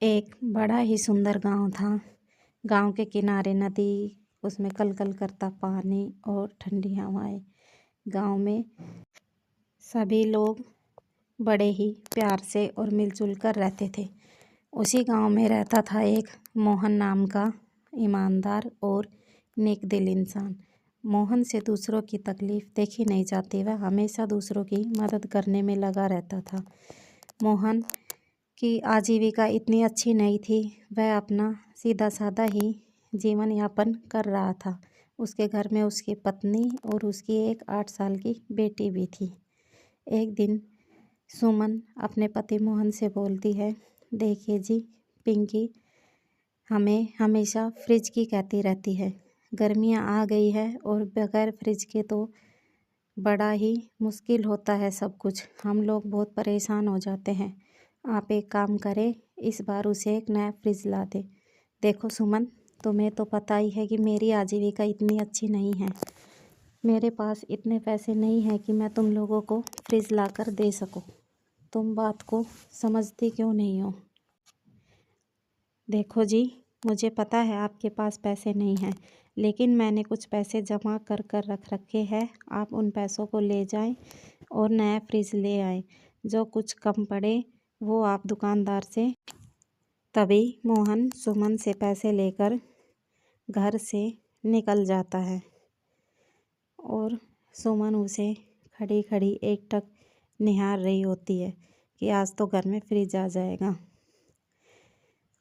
एक बड़ा ही सुंदर गांव था। गांव के किनारे नदी, उसमें कलकल करता पानी और ठंडी हवाएं। गांव में सभी लोग बड़े ही प्यार से और मिलजुल कर रहते थे। उसी गांव में रहता था एक मोहन नाम का ईमानदार और नेक दिल इंसान। मोहन से दूसरों की तकलीफ़ देखी नहीं जाती, वह हमेशा दूसरों की मदद करने में लगा रहता था। मोहन की आजीविका इतनी अच्छी नहीं थी, वह अपना सीधा साधा ही जीवन यापन कर रहा था। उसके घर में उसकी पत्नी और उसकी एक 8 साल की बेटी भी थी। एक दिन सुमन अपने पति मोहन से बोलती है, देखिए जी, पिंकी हमें हमेशा फ्रिज की कहती रहती है। गर्मियाँ आ गई है और बगैर फ्रिज के तो बड़ा ही मुश्किल होता है सब कुछ। हम लोग बहुत परेशान हो जाते हैं। आप एक काम करें, इस बार उसे एक नया फ्रिज ला दे। देखो सुमन, तुम्हें तो पता ही है कि मेरी आजीविका इतनी अच्छी नहीं है। मेरे पास इतने पैसे नहीं हैं कि मैं तुम लोगों को फ्रिज ला कर दे सकूं। तुम बात को समझती क्यों नहीं हो? देखो जी, मुझे पता है आपके पास पैसे नहीं हैं, लेकिन मैंने कुछ पैसे जमा कर कर रख रखे हैं। आप उन पैसों को ले जाएं और नया फ्रिज ले आएं। जो कुछ कम पड़े वो आप दुकानदार से। तभी मोहन सुमन से पैसे लेकर घर से निकल जाता है और सुमन उसे खड़ी खड़ी एकटक निहार रही होती है कि आज तो घर में फ्रिज आ जाएगा।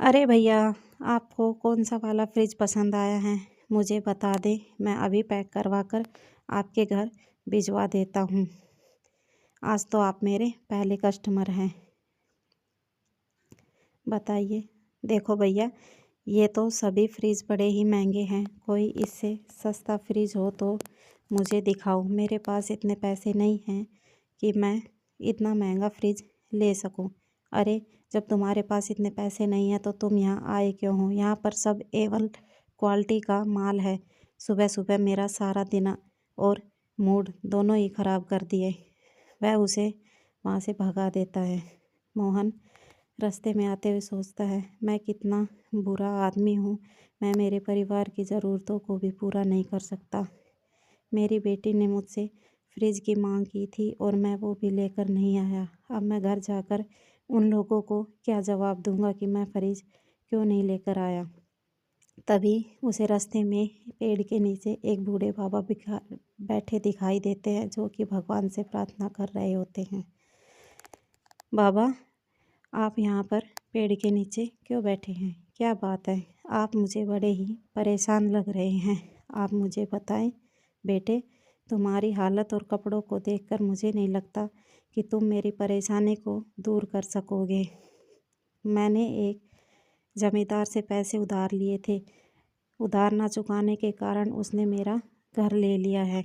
अरे भैया, आपको कौन सा वाला फ्रिज पसंद आया है, मुझे बता दें, मैं अभी पैक करवा कर आपके घर भिजवा देता हूँ। आज तो आप मेरे पहले कस्टमर हैं। बताइए। देखो भैया, ये तो सभी फ्रिज बड़े ही महंगे हैं, कोई इससे सस्ता फ्रिज हो तो मुझे दिखाओ। मेरे पास इतने पैसे नहीं हैं कि मैं इतना महंगा फ्रिज ले सकूं। अरे, जब तुम्हारे पास इतने पैसे नहीं हैं तो तुम यहाँ आए क्यों हो? यहाँ पर सब एवल क्वालिटी का माल है। सुबह सुबह मेरा सारा दिन और मूड दोनों ही ख़राब कर दिए। वह उसे वहाँ से भगा देता है। मोहन रास्ते में आते हुए सोचता है, मैं कितना बुरा आदमी हूँ। मैं मेरे परिवार की ज़रूरतों को भी पूरा नहीं कर सकता। मेरी बेटी ने मुझसे फ्रिज की मांग की थी और मैं वो भी लेकर नहीं आया। अब मैं घर जाकर उन लोगों को क्या जवाब दूंगा कि मैं फ्रिज क्यों नहीं लेकर आया। तभी उसे रास्ते में पेड़ के नीचे एक बूढ़े बाबा बैठे दिखाई देते हैं, जो कि भगवान से प्रार्थना कर रहे होते हैं। बाबा, आप यहाँ पर पेड़ के नीचे क्यों बैठे हैं? क्या बात है? आप मुझे बड़े ही परेशान लग रहे हैं। आप मुझे बताएं बेटे, तुम्हारी हालत और कपड़ों को देखकर मुझे नहीं लगता कि तुम मेरी परेशानी को दूर कर सकोगे। मैंने एक जमींदार से पैसे उधार लिए थे। उधार ना चुकाने के कारण उसने मेरा घर ले लिया है।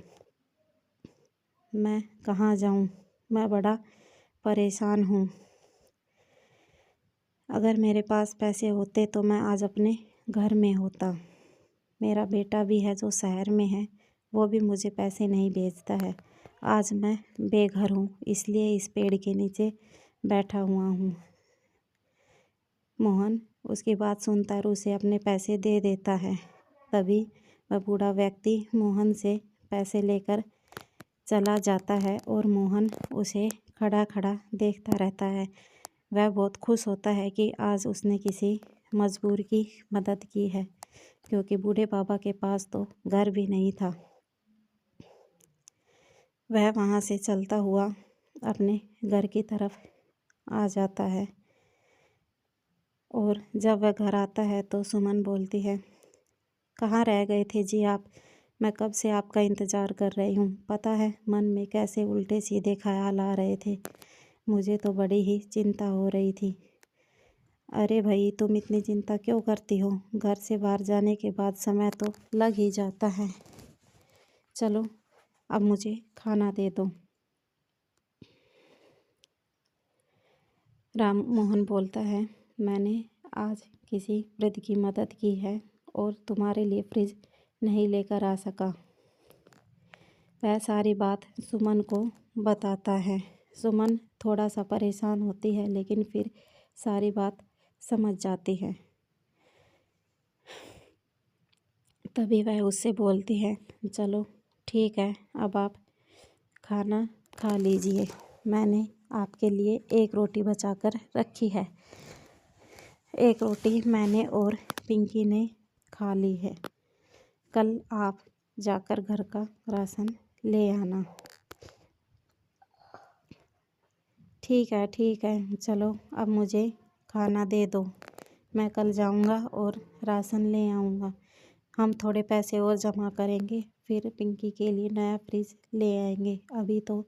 मैं कहाँ जाऊँ? मैं बड़ा परेशान हूँ। अगर मेरे पास पैसे होते तो मैं आज अपने घर में होता। मेरा बेटा भी है जो शहर में है, वो भी मुझे पैसे नहीं भेजता है। आज मैं बेघर हूँ, इसलिए इस पेड़ के नीचे बैठा हुआ हूँ। मोहन उसकी बात सुनता है और उसे अपने पैसे दे देता है। तभी वह बूढ़ा व्यक्ति मोहन से पैसे लेकर चला जाता है और मोहन उसे खड़ा खड़ा देखता रहता है। वह बहुत खुश होता है कि आज उसने किसी मजबूर की मदद की है, क्योंकि बूढ़े बाबा के पास तो घर भी नहीं था। वह वहाँ से चलता हुआ अपने घर की तरफ आ जाता है और जब वह घर आता है तो सुमन बोलती है, कहाँ रह गए थे जी आप? मैं कब से आपका इंतज़ार कर रही हूँ। पता है मन में कैसे उल्टे सीधे ख्याल आ रहे थे। मुझे तो बड़ी ही चिंता हो रही थी। अरे भाई, तुम इतनी चिंता क्यों करती हो? घर से बाहर जाने के बाद समय तो लग ही जाता है। चलो, अब मुझे खाना दे दो। राम मोहन बोलता है, मैंने आज किसी वृद्ध की मदद की है और तुम्हारे लिए फ्रिज नहीं लेकर आ सका। वह सारी बात सुमन को बताता है। सुमन थोड़ा सा परेशान होती है, लेकिन फिर सारी बात समझ जाती है। तभी वह उससे बोलती है, चलो ठीक है, अब आप खाना खा लीजिए। मैंने आपके लिए एक रोटी बचा कर रखी है। एक रोटी मैंने और पिंकी ने खा ली है। कल आप जाकर घर का राशन ले आना। ठीक है, चलो अब मुझे खाना दे दो। मैं कल जाऊंगा और राशन ले आऊँगा। हम थोड़े पैसे और जमा करेंगे, फिर पिंकी के लिए नया फ्रिज ले आएंगे। अभी तो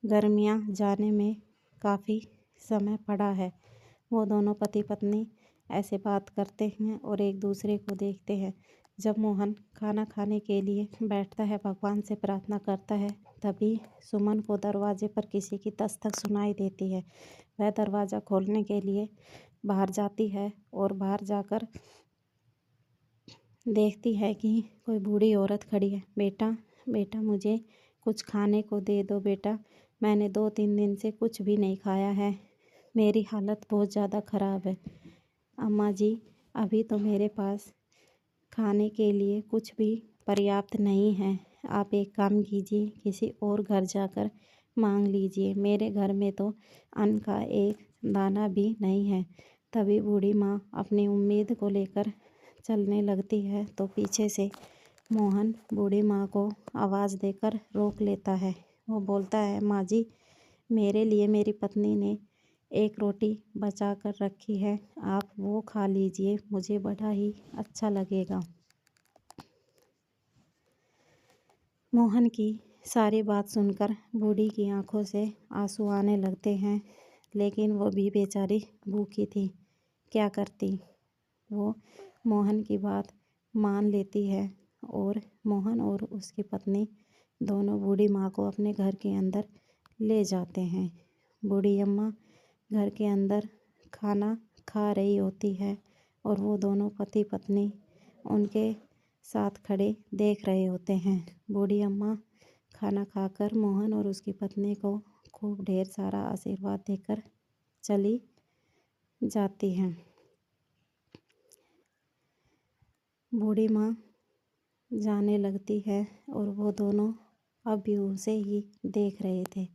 गर्मियाँ जाने में काफ़ी समय पड़ा है। वो दोनों पति पत्नी ऐसे बात करते हैं और एक दूसरे को देखते हैं। जब मोहन खाना खाने के लिए बैठता है, भगवान से प्रार्थना करता है, तभी सुमन को दरवाजे पर किसी की दस्तक सुनाई देती है। वह दरवाज़ा खोलने के लिए बाहर जाती है और बाहर जाकर देखती है कि कोई बूढ़ी औरत खड़ी है। बेटा बेटा मुझे कुछ खाने को दे दो बेटा, मैंने 2-3 दिन से कुछ भी नहीं खाया है। मेरी हालत बहुत ज़्यादा ख़राब है। अम्मा जी, अभी तो मेरे पास खाने के लिए कुछ भी पर्याप्त नहीं है। आप एक काम कीजिए, किसी और घर जाकर मांग लीजिए। मेरे घर में तो अन्न का एक दाना भी नहीं है। तभी बूढ़ी माँ अपनी उम्मीद को लेकर चलने लगती है तो पीछे से मोहन बूढ़ी माँ को आवाज़ देकर रोक लेता है। वो बोलता है, माँ जी, मेरे लिए मेरी पत्नी ने एक रोटी बचा कर रखी है, आप वो खा लीजिए, मुझे बड़ा ही अच्छा लगेगा। मोहन की सारी बात सुनकर बूढ़ी की आंखों से आंसू आने लगते हैं, लेकिन वो भी बेचारी भूखी थी, क्या करती। वो मोहन की बात मान लेती है और मोहन और उसकी पत्नी दोनों बूढ़ी माँ को अपने घर के अंदर ले जाते हैं। बूढ़ी अम्मा घर के अंदर खाना खा रही होती है और वो दोनों पति पत्नी उनके साथ खड़े देख रहे होते हैं। बूढ़ी अम्मा खाना खाकर मोहन और उसकी पत्नी को खूब ढेर सारा आशीर्वाद देकर चली जाती हैं। बूढ़ी माँ जाने लगती है और वो दोनों अब भी उसे ही देख रहे थे।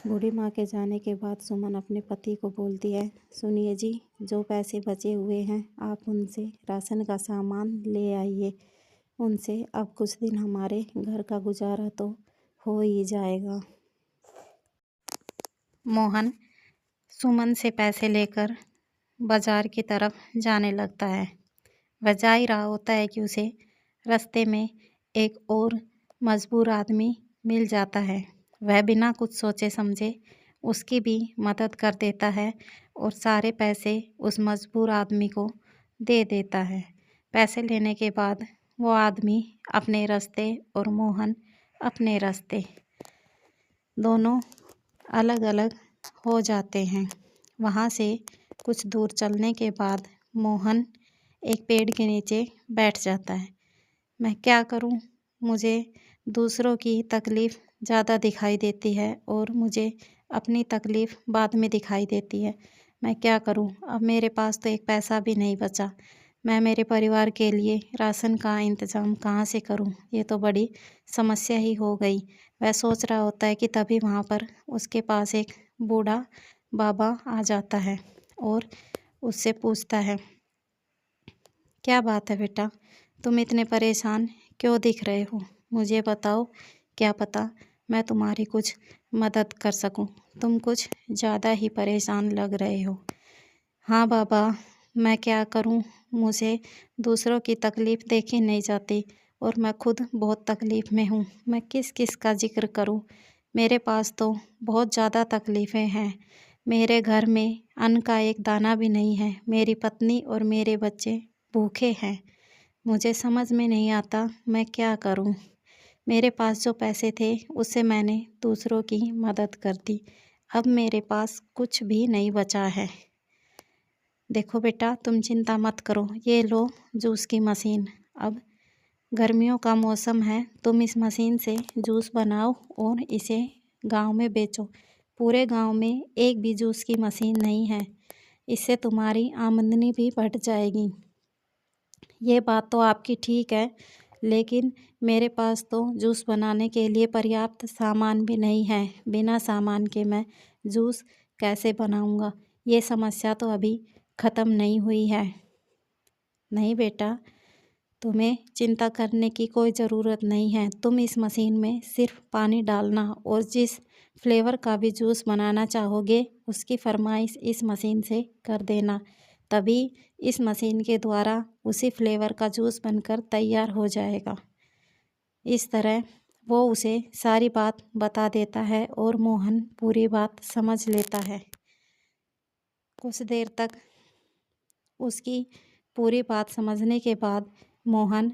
बूढ़ी माँ के जाने के बाद सुमन अपने पति को बोलती है, सुनिए जी, जो पैसे बचे हुए हैं आप उनसे राशन का सामान ले आइए। उनसे अब कुछ दिन हमारे घर का गुजारा तो हो ही जाएगा। मोहन सुमन से पैसे लेकर बाजार की तरफ जाने लगता है। वह जा ही रहा होता है कि उसे रास्ते में एक और मजबूर आदमी मिल जाता है। वह बिना कुछ सोचे समझे उसकी भी मदद कर देता है और सारे पैसे उस मजबूर आदमी को दे देता है। पैसे लेने के बाद वो आदमी अपने रास्ते और मोहन अपने रास्ते दोनों अलग अलग हो जाते हैं। वहाँ से कुछ दूर चलने के बाद मोहन एक पेड़ के नीचे बैठ जाता है। मैं क्या करूं? मुझे दूसरों की तकलीफ़ ज़्यादा दिखाई देती है और मुझे अपनी तकलीफ़ बाद में दिखाई देती है। मैं क्या करूं? अब मेरे पास तो एक पैसा भी नहीं बचा। मैं मेरे परिवार के लिए राशन का इंतज़ाम कहाँ से करूं? ये तो बड़ी समस्या ही हो गई। वह सोच रहा होता है कि तभी वहाँ पर उसके पास एक बूढ़ा बाबा आ जाता है और उससे पूछता है, क्या बात है बेटा, तुम इतने परेशान क्यों दिख रहे हो? मुझे बताओ, क्या पता मैं तुम्हारी कुछ मदद कर सकूं। तुम कुछ ज़्यादा ही परेशान लग रहे हो। हाँ बाबा, मैं क्या करूं, मुझे दूसरों की तकलीफ़ देखी नहीं जाती और मैं खुद बहुत तकलीफ़ में हूँ। मैं किस किस का जिक्र करूं। मेरे पास तो बहुत ज़्यादा तकलीफ़ें हैं। मेरे घर में अन्न का एक दाना भी नहीं है। मेरी पत्नी और मेरे बच्चे भूखे हैं। मुझे समझ में नहीं आता मैं क्या करूं। मेरे पास जो पैसे थे उससे मैंने दूसरों की मदद कर दी। अब मेरे पास कुछ भी नहीं बचा है। देखो बेटा, तुम चिंता मत करो, ये लो जूस की मशीन। अब गर्मियों का मौसम है, तुम इस मशीन से जूस बनाओ और इसे गांव में बेचो। पूरे गांव में एक भी जूस की मशीन नहीं है। इससे तुम्हारी आमदनी भी बढ़ जाएगी। ये बात तो आपकी ठीक है, लेकिन मेरे पास तो जूस बनाने के लिए पर्याप्त सामान भी नहीं है। बिना सामान के मैं जूस कैसे बनाऊंगा? ये समस्या तो अभी ख़त्म नहीं हुई है। नहीं बेटा, तुम्हें चिंता करने की कोई ज़रूरत नहीं है। तुम इस मशीन में सिर्फ पानी डालना और जिस फ्लेवर का भी जूस बनाना चाहोगे उसकी फरमाइश इस मशीन से कर देना। तभी इस मशीन के द्वारा उसी फ्लेवर का जूस बनकर तैयार हो जाएगा। इस तरह वो उसे सारी बात बता देता है और मोहन पूरी बात समझ लेता है। कुछ देर तक उसकी पूरी बात समझने के बाद मोहन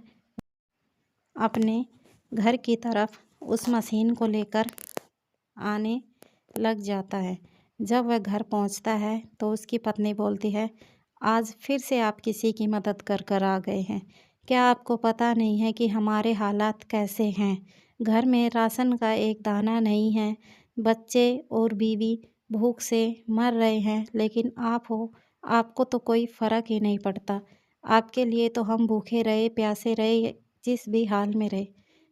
अपने घर की तरफ उस मशीन को लेकर आने लग जाता है। जब वह घर पहुंचता है तो उसकी पत्नी बोलती है, आज फिर से आप किसी की मदद कर कर आ गए हैं। क्या आपको पता नहीं है कि हमारे हालात कैसे हैं? घर में राशन का एक दाना नहीं है। बच्चे और बीवी भूख से मर रहे हैं, लेकिन आप हो, आपको तो कोई फ़र्क ही नहीं पड़ता। आपके लिए तो हम भूखे रहे, प्यासे रहे, जिस भी हाल में रहे।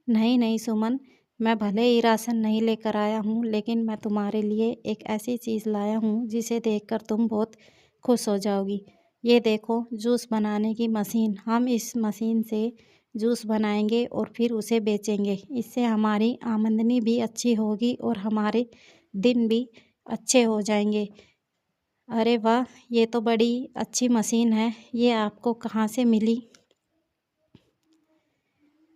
नहीं नहीं सुमन, मैं भले ही राशन नहीं लेकर आया हूँ, लेकिन मैं तुम्हारे लिए एक ऐसी चीज़ लाया हूँ जिसे देखकर तुम बहुत खुश हो जाओगी। ये देखो, जूस बनाने की मशीन। हम इस मशीन से जूस बनाएंगे और फिर उसे बेचेंगे। इससे हमारी आमदनी भी अच्छी होगी और हमारे दिन भी अच्छे हो जाएंगे। अरे वाह, ये तो बड़ी अच्छी मशीन है। ये आपको कहाँ से मिली?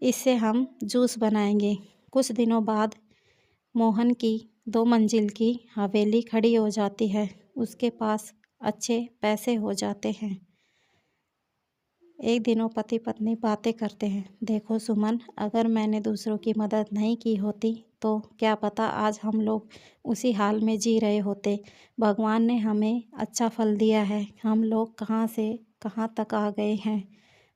इससे हम जूस बनाएंगे। कुछ दिनों बाद मोहन की 2 मंजिल की हवेली खड़ी हो जाती है। उसके पास अच्छे पैसे हो जाते हैं। एक दिन वो पति पत्नी बातें करते हैं। देखो सुमन, अगर मैंने दूसरों की मदद नहीं की होती तो क्या पता आज हम लोग उसी हाल में जी रहे होते। भगवान ने हमें अच्छा फल दिया है। हम लोग कहाँ से कहाँ तक आ गए हैं।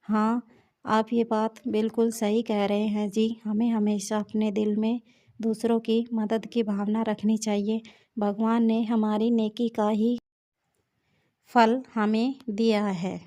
हाँ, आप ये बात बिल्कुल सही कह रहे हैं जी। हमें हमेशा अपने दिल में दूसरों की मदद की भावना रखनी चाहिए। भगवान ने हमारी नेकी का ही फल हमें दिया है।